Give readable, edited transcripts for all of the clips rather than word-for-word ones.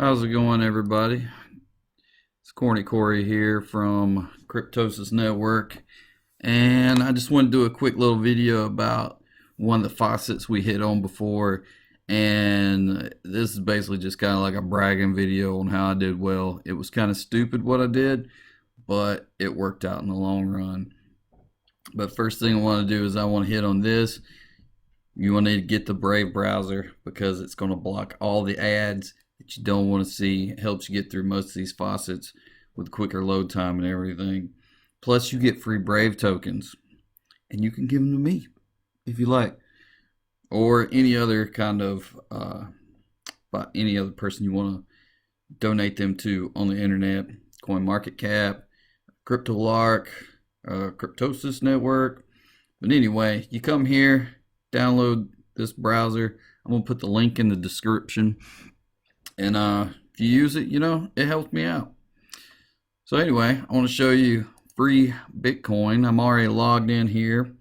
How's it going, everybody? It's Corny Corey here from Cryptosis Network, and I just want to do a quick little video about one of the faucets we hit on before. And this is basically just kind of like a bragging video on how I did well. It was kind of stupid what I did, but it worked out in the long run. But first thing I want to do is I want to hit on this. You want to get the Brave browser because it's going to block all the ads that you don't want to see. It helps you get through most of these faucets with quicker load time and everything. Plus, you get free Brave tokens, and you can give them to me if you like, or any other kind of any other person you want to donate them to on the internet. CoinMarketCap, CryptoLark, Cryptosis Network. But anyway, you come here, download this browser. I'm gonna put the link in the description, and if you use it, it helps me out. So anyway, I want to show you free Bitcoin. I'm already logged in here.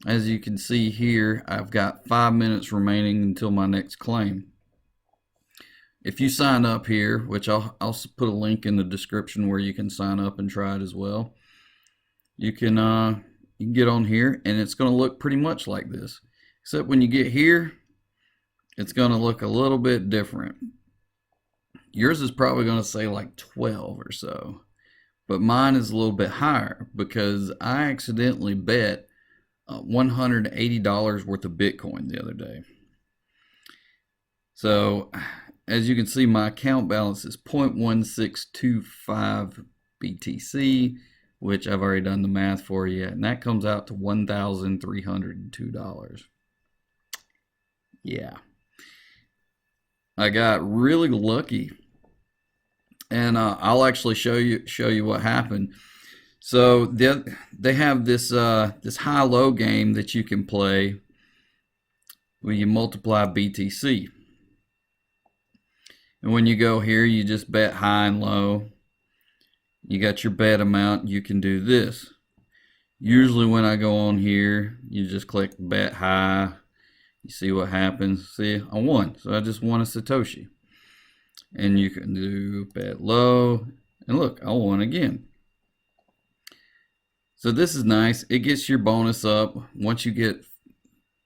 As you can see here, I've got 5 minutes remaining until my next claim. If you sign up here, which I'll put a link in the description where you can sign up and try it as well, you can get on here, and it's going to look pretty much like this. Except when you get here, it's going to look a little bit different. Yours is probably going to say like 12 or so. But mine is a little bit higher because I accidentally bet $180 worth of Bitcoin the other day. So as you can see, my account balance is 0.1625 BTC, which I've already done the math for you, and that comes out to $1,302. Yeah, I got really lucky, and I'll actually show you what happened. So they have this this high-low game that you can play where you multiply BTC, and when you go here, you just bet high and low. You got your bet amount. You can do this. Usually, when I go on here, you just click bet high. You see what happens. See, I won. So I just won a Satoshi. And you can do bet low. And look, I won again. So this is nice. It gets your bonus up. Once you get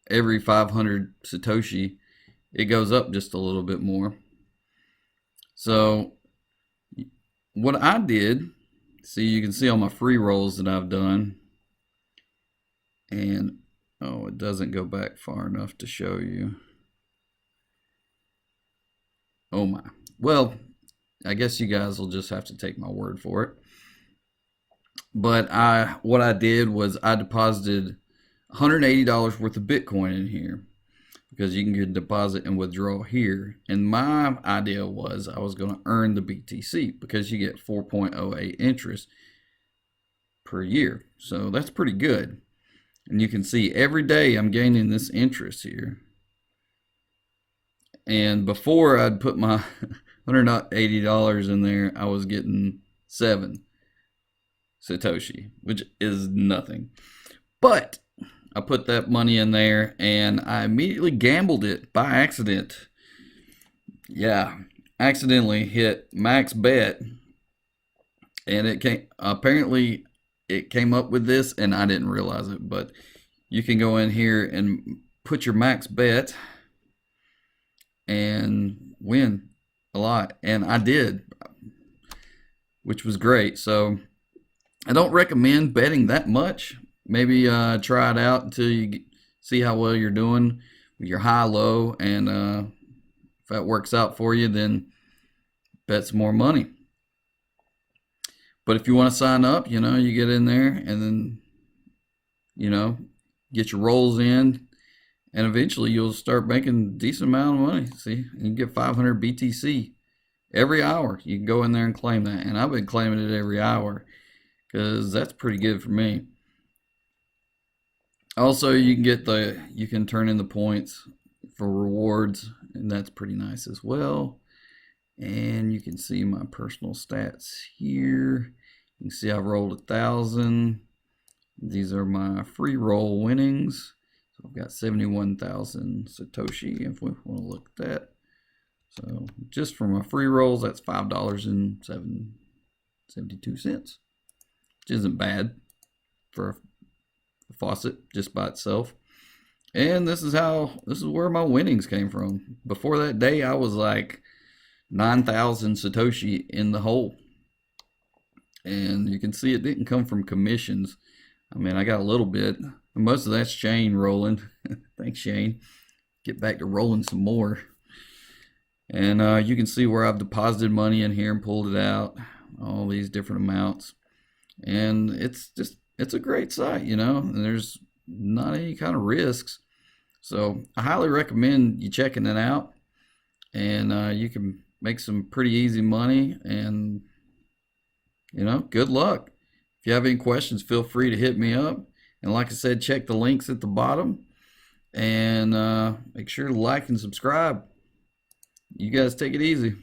every 500 Satoshi, it goes up just a little bit more. So what I did, see, you can see all my free rolls that I've done. And oh, it doesn't go back far enough to show you. Oh my. Well, I guess you guys will just have to take my word for it. But what I did was I deposited $180 worth of Bitcoin in here because you can get deposit and withdraw here. And my idea was I was going to earn the BTC because you get 4.08 interest per year. So that's pretty good. And you can see every day I'm gaining this interest here. And before I'd put my $180 in there, I was getting 7 Satoshi, which is nothing. But I put that money in there and I immediately gambled it by accident. Yeah, accidentally hit max bet, and it came up with this, and I didn't realize it. But you can go in here and put your max bet and win a lot, and I did, which was great. So I don't recommend betting that much. Maybe try it out until you see how well you're doing with your high-low, and if that works out for you, then bet some more money. But if you want to sign up, you get in there and then, get your rolls in, and eventually you'll start making a decent amount of money. See, you can get 500 BTC every hour. You can go in there and claim that, and I've been claiming it every hour because that's pretty good for me. Also, you can turn in the points for rewards, and that's pretty nice as well. And you can see my personal stats here. You can see I've rolled 1,000. These are my free roll winnings. So I've got 71,000 Satoshi if we want to look at that. So just for my free rolls, that's $5.72, which isn't bad for a faucet just by itself. And this is where my winnings came from. Before that day, I was like 9,000 Satoshi in the hole. And you can see it didn't come from commissions. I mean, I got a little bit. Most of that's Shane rolling. Thanks, Shane. Get back to rolling some more. And you can see where I've deposited money in here and pulled it out. All these different amounts. And it's a great site, you know. And there's not any kind of risks. So I highly recommend you checking it out. And you can make some pretty easy money. And, you know, good luck. If you have any questions, feel free to hit me up. And like I said, check the links at the bottom. And make sure to like and subscribe. You guys take it easy.